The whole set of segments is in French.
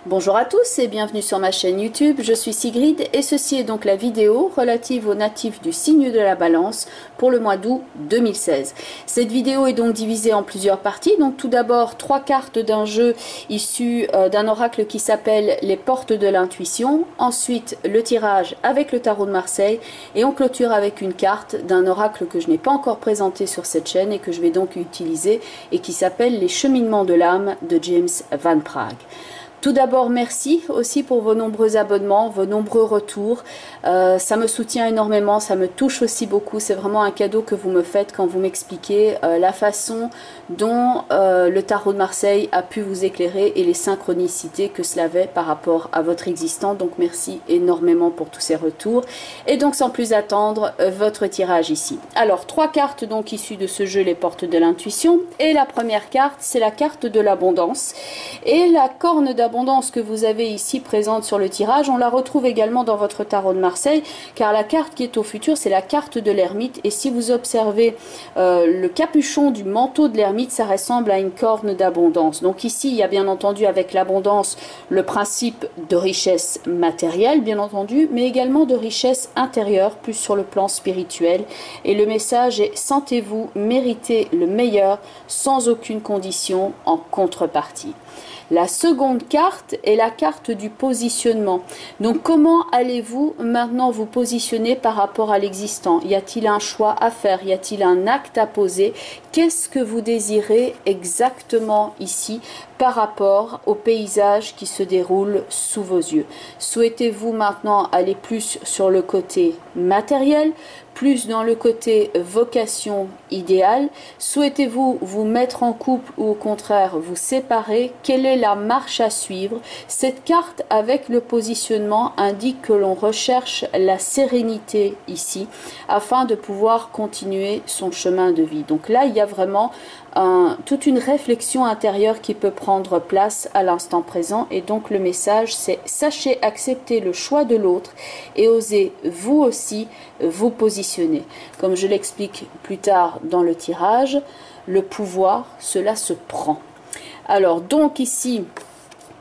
Bonjour à tous et bienvenue sur ma chaîne YouTube, je suis Sigrid et ceci est donc la vidéo relative aux natifs du signe de la balance pour le mois d'août 2016. Cette vidéo est donc divisée en plusieurs parties, donc tout d'abord 3 cartes d'un jeu issu d'un oracle qui s'appelle les portes de l'intuition, ensuite le tirage avec le tarot de Marseille et on clôture avec une carte d'un oracle que je n'ai pas encore présenté sur cette chaîne et que je vais donc utiliser et qui s'appelle les cheminements de l'âme de James Van Praagh. Tout d'abord, merci aussi pour vos nombreux abonnements, vos nombreux retours. Ça me soutient énormément, ça me touche aussi beaucoup. C'est vraiment un cadeau que vous me faites quand vous m'expliquez la façon dont le tarot de Marseille a pu vous éclairer et les synchronicités que cela avait par rapport à votre existant. Donc merci énormément pour tous ces retours. Et donc sans plus attendre, votre tirage ici. Alors 3 cartes donc issues de ce jeu, les portes de l'intuition. Et la première carte, c'est la carte de l'abondance. Et la corne d'abondance que vous avez ici présente sur le tirage, on la retrouve également dans votre tarot de Marseille, car la carte qui est au futur, c'est la carte de l'ermite, et si vous observez le capuchon du manteau de l'ermite, ça ressemble à une corne d'abondance. Donc ici, il y a bien entendu avec l'abondance le principe de richesse matérielle, bien entendu, mais également de richesse intérieure, plus sur le plan spirituel, et le message est: sentez-vous mériter le meilleur sans aucune condition en contrepartie. La seconde carte est la carte du positionnement. Donc comment allez-vous maintenant vous positionner par rapport à l'existant? Y a-t-il un choix à faire? Y a-t-il un acte à poser? Qu'est-ce que vous désirez exactement ici par rapport au paysage qui se déroule sous vos yeux? Souhaitez-vous maintenant aller plus sur le côté matériel, plus dans le côté vocation idéale? Souhaitez-vous vous mettre en couple ou au contraire vous séparer? Quelle est la marche à suivre? Cette carte avec le positionnement indique que l'on recherche la sérénité ici afin de pouvoir continuer son chemin de vie. Donc là, il y a vraiment toute une réflexion intérieure qui peut prendre place à l'instant présent, et donc le message c'est: sachez accepter le choix de l'autre et osez vous aussi vous positionner. Comme je l'explique plus tard dans le tirage, le pouvoir, cela se prend. Alors donc ici,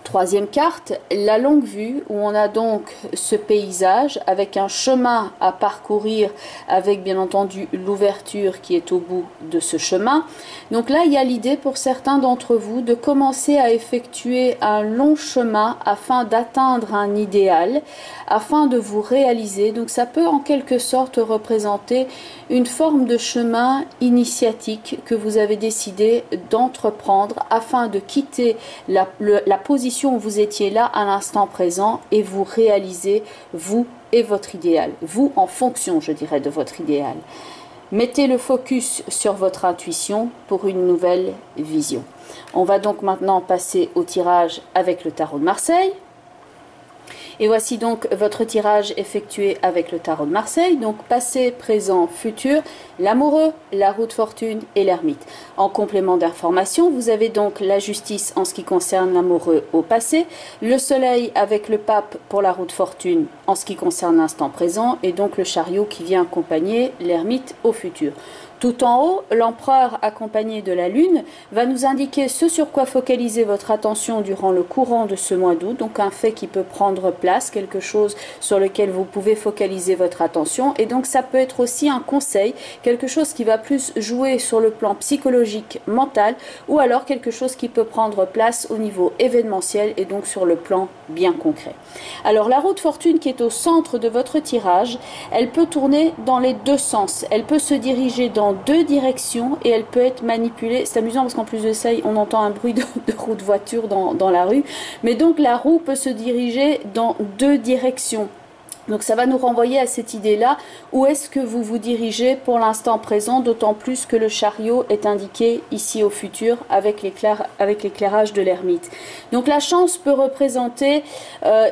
troisième carte, la longue vue, où on a donc ce paysage avec un chemin à parcourir, avec bien entendu l'ouverture qui est au bout de ce chemin. Donc là, il y a l'idée pour certains d'entre vous de commencer à effectuer un long chemin afin d'atteindre un idéal, afin de vous réaliser. Donc ça peut en quelque sorte représenter une forme de chemin initiatique que vous avez décidé d'entreprendre afin de quitter la position où vous étiez là à l'instant présent et vous réalisez vous et votre idéal, vous en fonction, je dirais, de votre idéal. Mettez le focus sur votre intuition pour une nouvelle vision. On va donc maintenant passer au tirage avec le tarot de Marseille. Et voici donc votre tirage effectué avec le tarot de Marseille. Donc passé, présent, futur, l'amoureux, la roue de fortune et l'ermite. En complément d'information, vous avez donc la justice en ce qui concerne l'amoureux au passé, le soleil avec le pape pour la roue de fortune en ce qui concerne l'instant présent, et donc le chariot qui vient accompagner l'ermite au futur. Tout en haut, l'empereur accompagné de la lune va nous indiquer ce sur quoi focaliser votre attention durant le courant de ce mois d'août, donc un fait qui peut prendre place, quelque chose sur lequel vous pouvez focaliser votre attention, et donc ça peut être aussi un conseil, quelque chose qui va plus jouer sur le plan psychologique, mental, ou alors quelque chose qui peut prendre place au niveau événementiel et donc sur le plan bien concret. Alors la roue de fortune qui est au centre de votre tirage, elle peut tourner dans les deux sens, elle peut se diriger dans deux directions et elle peut être manipulée. C'est amusant parce qu'en plus de ça, on entend un bruit de roue de voiture dans la rue. Mais donc la roue peut se diriger dans deux directions. Donc ça va nous renvoyer à cette idée-là. Où est-ce que vous vous dirigez pour l'instant présent, d'autant plus que le chariot est indiqué ici au futur avec l'éclairage de l'ermite. Donc la chance peut représenter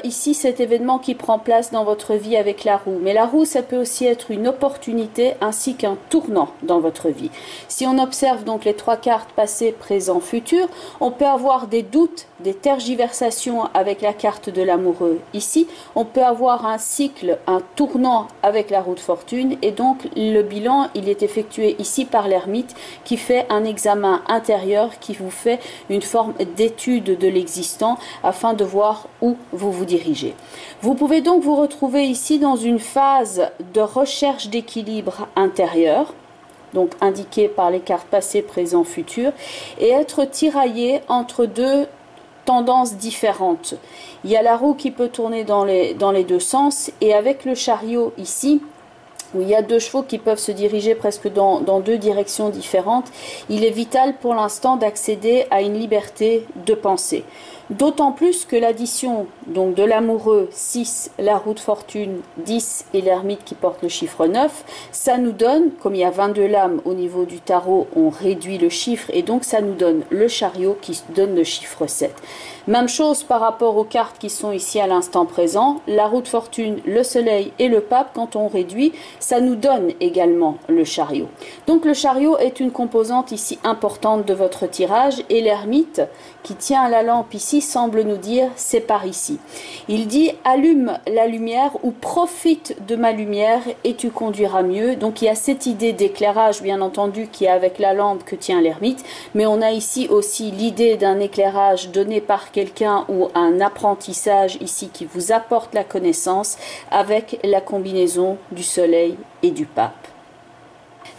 ici cet événement qui prend place dans votre vie avec la roue. Mais la roue, ça peut aussi être une opportunité ainsi qu'un tournant dans votre vie. Si on observe donc les 3 cartes passé, présent, futur, on peut avoir des doutes, des tergiversations avec la carte de l'amoureux ici. On peut avoir un cycle cycle, un tournant avec la roue de fortune, et donc le bilan il est effectué ici par l'ermite qui fait un examen intérieur, qui vous fait une forme d'étude de l'existant afin de voir où vous vous dirigez. Vous pouvez donc vous retrouver ici dans une phase de recherche d'équilibre intérieur, donc indiqué par les cartes passé, présent, futur, et être tiraillé entre deux tendances différentes. Il y a la roue qui peut tourner dans les deux sens, et avec le chariot ici, où il y a deux chevaux qui peuvent se diriger presque dans deux directions différentes, il est vital pour l'instant d'accéder à une liberté de pensée. D'autant plus que l'addition donc de l'amoureux 6, la roue de fortune 10 et l'ermite qui porte le chiffre 9, ça nous donne, comme il y a 22 lames au niveau du tarot, on réduit le chiffre et donc ça nous donne le chariot qui donne le chiffre 7. Même chose par rapport aux cartes qui sont ici à l'instant présent, la roue de fortune, le soleil et le pape, quand on réduit, ça nous donne également le chariot. Donc le chariot est une composante ici importante de votre tirage et l'ermite qui tient la lampe ici semble nous dire c'est par ici. Il dit allume la lumière ou profite de ma lumière et tu conduiras mieux. Donc il y a cette idée d'éclairage bien entendu qui est avec la lampe que tient l'ermite, mais on a ici aussi l'idée d'un éclairage donné par quelqu'un ou un apprentissage ici qui vous apporte la connaissance avec la combinaison du soleil et du pape.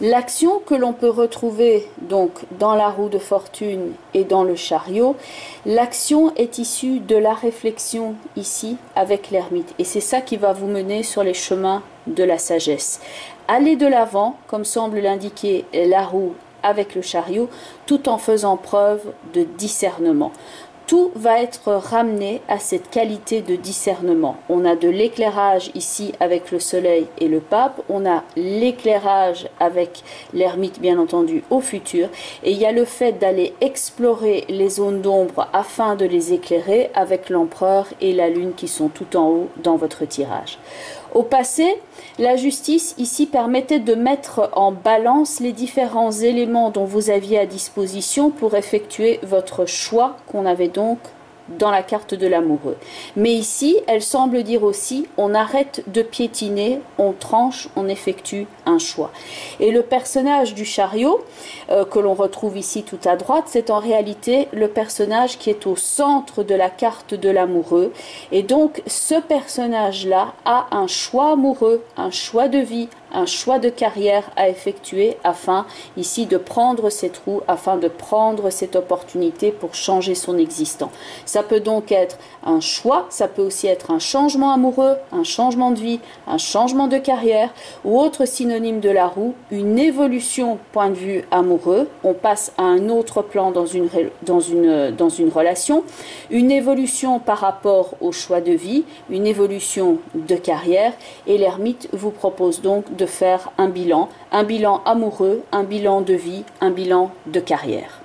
L'action que l'on peut retrouver donc dans la roue de fortune et dans le chariot, l'action est issue de la réflexion ici avec l'ermite. Et c'est ça qui va vous mener sur les chemins de la sagesse. Allez de l'avant, comme semble l'indiquer la roue avec le chariot, tout en faisant preuve de discernement. Tout va être ramené à cette qualité de discernement. On a de l'éclairage ici avec le soleil et le pape, on a l'éclairage avec l'ermite bien entendu au futur, et il y a le fait d'aller explorer les zones d'ombre afin de les éclairer avec l'empereur et la lune qui sont tout en haut dans votre tirage. Au passé, la justice ici permettait de mettre en balance les différents éléments dont vous aviez à disposition pour effectuer votre choix qu'on avait donc dans la carte de l'amoureux. Mais ici, elle semble dire aussi, on arrête de piétiner, on tranche, on effectue un choix. Et le personnage du chariot, que l'on retrouve ici tout à droite, c'est en réalité le personnage qui est au centre de la carte de l'amoureux. Et donc, ce personnage-là a un choix amoureux, un choix de vie, un choix de carrière à effectuer afin ici de prendre cette roue, afin de prendre cette opportunité pour changer son existence. Ça peut donc être un choix, ça peut aussi être un changement amoureux, un changement de vie, un changement de carrière ou autre synonyme de la roue, une évolution point de vue amoureux, on passe à un autre plan dans une relation, une évolution par rapport au choix de vie, une évolution de carrière et l'ermite vous propose donc de faire un bilan amoureux, un bilan de vie, un bilan de carrière.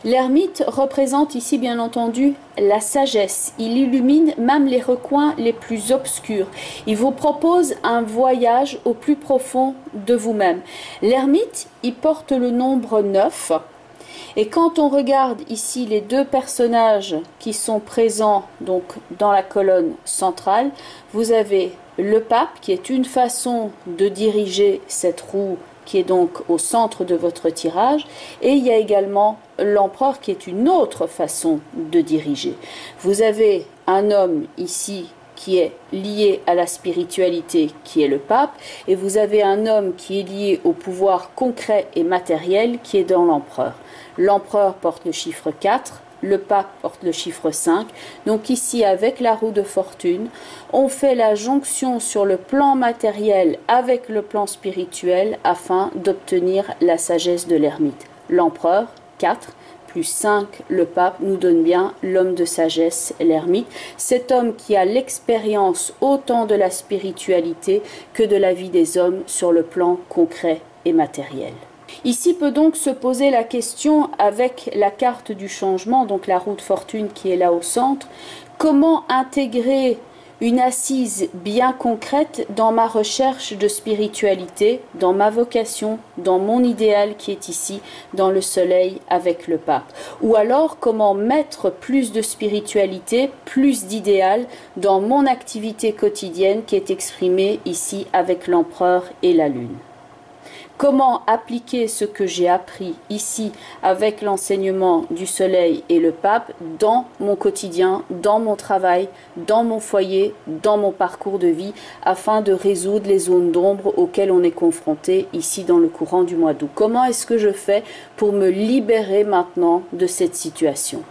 L'ermite représente ici bien entendu la sagesse, il illumine même les recoins les plus obscurs, il vous propose un voyage au plus profond de vous-même. L'ermite, il porte le nombre 9 et quand on regarde ici les deux personnages qui sont présents donc dans la colonne centrale, vous avez le pape qui est une façon de diriger cette roue qui est donc au centre de votre tirage, et il y a également l'empereur qui est une autre façon de diriger. Vous avez un homme ici qui est lié à la spiritualité, qui est le pape, et vous avez un homme qui est lié au pouvoir concret et matériel, qui est dans l'empereur. L'empereur porte le chiffre 4, le pape porte le chiffre 5. Donc ici, avec la roue de fortune, on fait la jonction sur le plan matériel avec le plan spirituel afin d'obtenir la sagesse de l'ermite. L'empereur, 4, plus 5, le pape, nous donne bien l'homme de sagesse, l'ermite. Cet homme qui a l'expérience autant de la spiritualité que de la vie des hommes sur le plan concret et matériel. Ici peut donc se poser la question avec la carte du changement, donc la roue de fortune qui est là au centre, comment intégrer une assise bien concrète dans ma recherche de spiritualité, dans ma vocation, dans mon idéal qui est ici, dans le soleil avec le pape. Ou alors comment mettre plus de spiritualité, plus d'idéal dans mon activité quotidienne qui est exprimée ici avec l'empereur et la lune. Comment appliquer ce que j'ai appris ici avec l'enseignement du soleil et le pape dans mon quotidien, dans mon travail, dans mon foyer, dans mon parcours de vie, afin de résoudre les zones d'ombre auxquelles on est confronté ici dans le courant du mois d'août. Comment est-ce que je fais pour me libérer maintenant de cette situation ?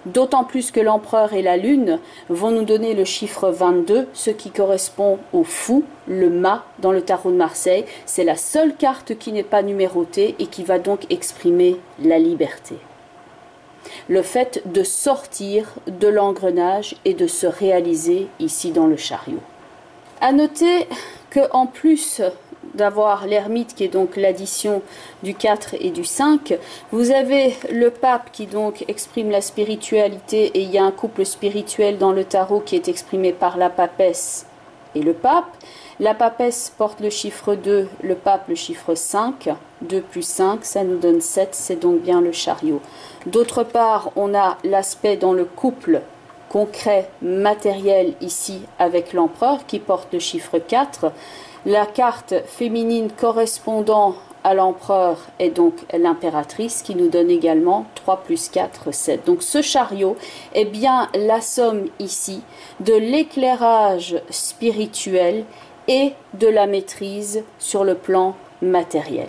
D'autant plus que l'empereur et la lune vont nous donner le chiffre 22, ce qui correspond au fou, le mât dans le tarot de Marseille. C'est la seule carte qui n'est pas numérotée et qui va donc exprimer la liberté. Le fait de sortir de l'engrenage et de se réaliser ici dans le chariot. À noter qu'en plus d'avoir l'ermite qui est donc l'addition du 4 et du 5, vous avez le pape qui donc exprime la spiritualité et il y a un couple spirituel dans le tarot qui est exprimé par la papesse et le pape. La papesse porte le chiffre 2, le pape le chiffre 5. 2 plus 5, ça nous donne 7, c'est donc bien le chariot. D'autre part, on a l'aspect dans le couple concret, matériel ici avec l'empereur qui porte le chiffre 4. La carte féminine correspondant à l'empereur est donc l'impératrice qui nous donne également 3 plus 4, 7. Donc ce chariot est bien la somme ici de l'éclairage spirituel et de la maîtrise sur le plan matériel.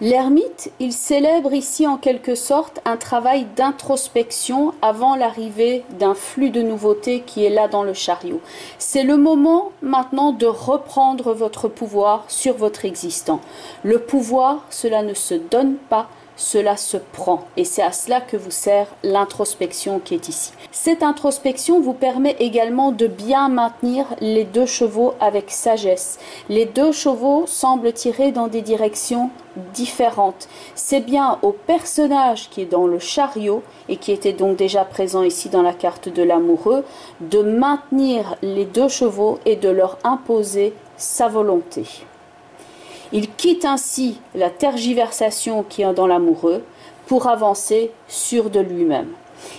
L'ermite, il célèbre ici en quelque sorte un travail d'introspection avant l'arrivée d'un flux de nouveautés qui est là dans le chariot. C'est le moment maintenant de reprendre votre pouvoir sur votre existant. Le pouvoir, cela ne se donne pas, cela se prend. Et c'est à cela que vous sert l'introspection qui est ici. Cette introspection vous permet également de bien maintenir les 2 chevaux avec sagesse. Les 2 chevaux semblent tirer dans des directions différentes. C'est bien au personnage qui est dans le chariot et qui était donc déjà présent ici dans la carte de l'amoureux de maintenir les 2 chevaux et de leur imposer sa volonté. Il quitte ainsi la tergiversation qui est dans l'amoureux pour avancer sûr de lui-même.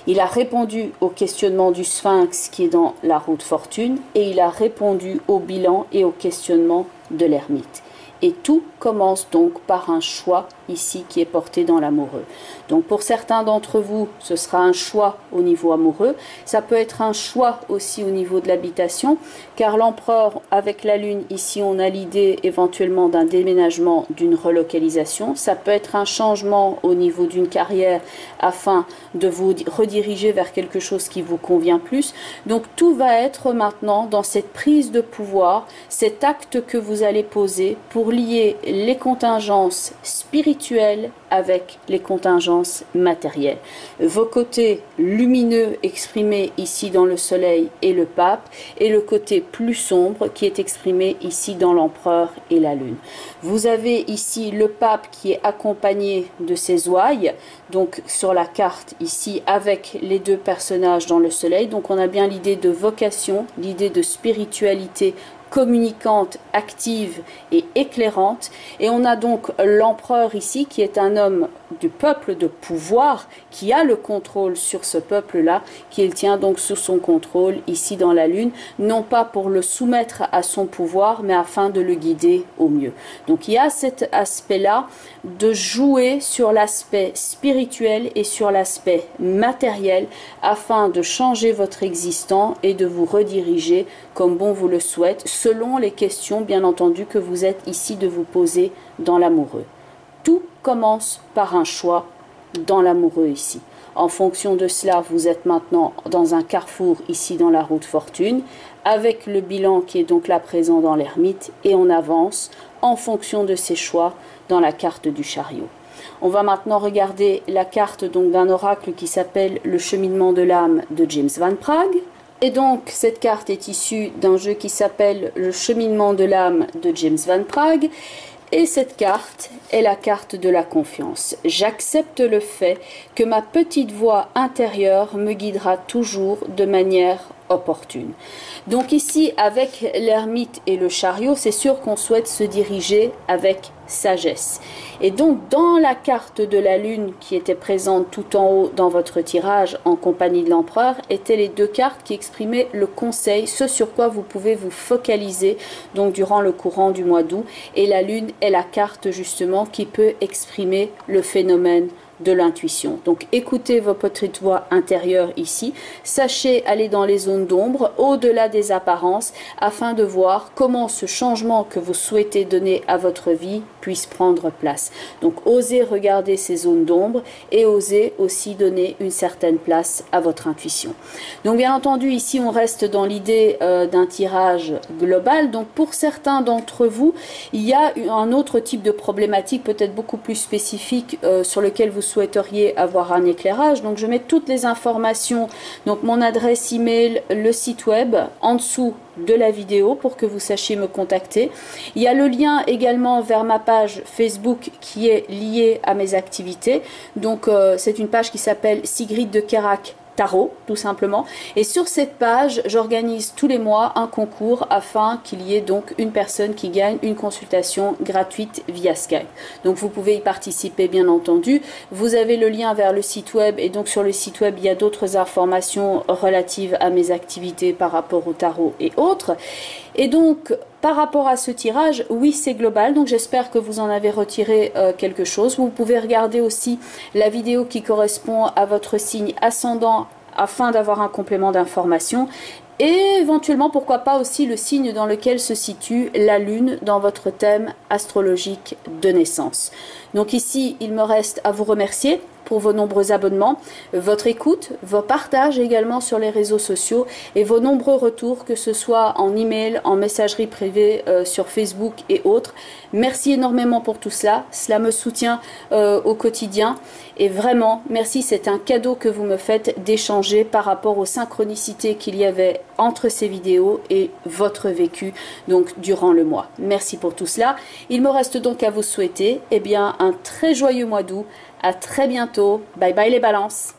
Il a répondu au questionnement du sphinx qui est dans la roue de fortune et il a répondu au bilan et au questionnement de l'ermite. Et tout commence donc par un choix ici qui est porté dans l'amoureux. Donc pour certains d'entre vous, ce sera un choix au niveau amoureux. Ça peut être un choix aussi au niveau de l'habitation, car l'empereur avec la lune, ici on a l'idée éventuellement d'un déménagement, d'une relocalisation. Ça peut être un changement au niveau d'une carrière afin de vous rediriger vers quelque chose qui vous convient plus. Donc tout va être maintenant dans cette prise de pouvoir, cet acte que vous allez poser pour lier les contingences spirituelles avec les contingences matérielles. Vos côtés lumineux exprimés ici dans le soleil et le pape, et le côté plus sombre qui est exprimé ici dans l'empereur et la lune. Vous avez ici le pape qui est accompagné de ses ouailles, donc sur la carte ici avec les 2 personnages dans le soleil. Donc on a bien l'idée de vocation, l'idée de spiritualité communicante, active et éclairante. Et on a donc l'empereur ici qui est un homme du peuple de pouvoir qui a le contrôle sur ce peuple-là, qu'il tient donc sous son contrôle ici dans la lune, non pas pour le soumettre à son pouvoir, mais afin de le guider au mieux. Donc il y a cet aspect-là de jouer sur l'aspect spirituel et sur l'aspect matériel afin de changer votre existant et de vous rediriger comme bon vous le souhaite, selon les questions bien entendu que vous êtes ici de vous poser dans l'amoureux. Tout commence par un choix dans l'amoureux ici. En fonction de cela, vous êtes maintenant dans un carrefour ici dans la roue de fortune, avec le bilan qui est donc là présent dans l'ermite, et on avance en fonction de ces choix dans la carte du chariot. On va maintenant regarder la carte donc d'un oracle qui s'appelle le cheminement de l'âme de James Van Praagh. Et donc cette carte est issue d'un jeu qui s'appelle le cheminement de l'âme de James Van Praagh. Et cette carte est la carte de la confiance. J'accepte le fait que ma petite voix intérieure me guidera toujours de manière opportune. Donc ici, avec l'ermite et le chariot, c'est sûr qu'on souhaite se diriger avec sagesse. Et donc, dans la carte de la lune qui était présente tout en haut dans votre tirage en compagnie de l'empereur, étaient les deux cartes qui exprimaient le conseil, ce sur quoi vous pouvez vous focaliser donc durant le courant du mois d'août. Et la lune est la carte justement qui peut exprimer le phénomène de l'intuition. Donc écoutez vos petites voix intérieures ici, sachez aller dans les zones d'ombre, au-delà des apparences, afin de voir comment ce changement que vous souhaitez donner à votre vie puisse prendre place. Donc osez regarder ces zones d'ombre et osez aussi donner une certaine place à votre intuition. Donc bien entendu ici on reste dans l'idée d'un tirage global. Donc pour certains d'entre vous, il y a un autre type de problématique peut-être beaucoup plus spécifique sur lequel vous souhaiteriez avoir un éclairage. Donc je mets toutes les informations, donc mon adresse email, le site web en dessous de la vidéo pour que vous sachiez me contacter. Il y a le lien également vers ma page Facebook qui est liée à mes activités. Donc c'est une page qui s'appelle Sigrid de Kerak Tarot, tout simplement. Et sur cette page, j'organise tous les mois un concours afin qu'il y ait donc une personne qui gagne une consultation gratuite via Skype. Donc vous pouvez y participer bien entendu. Vous avez le lien vers le site web et donc sur le site web, il y a d'autres informations relatives à mes activités par rapport au tarot et autres. Et donc, par rapport à ce tirage, oui, c'est global, donc j'espère que vous en avez retiré quelque chose. Vous pouvez regarder aussi la vidéo qui correspond à votre signe ascendant afin d'avoir un complément d'information. Et éventuellement, pourquoi pas aussi le signe dans lequel se situe la lune dans votre thème astrologique de naissance. Donc ici, il me reste à vous remercier pour vos nombreux abonnements, votre écoute, vos partages également sur les réseaux sociaux et vos nombreux retours, que ce soit en email, en messagerie privée, sur Facebook et autres. Merci énormément pour tout cela. Cela me soutient au quotidien. Et vraiment, merci, c'est un cadeau que vous me faites d'échanger par rapport aux synchronicités qu'il y avait entre ces vidéos et votre vécu donc durant le mois. Merci pour tout cela. Il me reste donc à vous souhaiter un très joyeux mois d'août. À très bientôt. Bye bye les balances.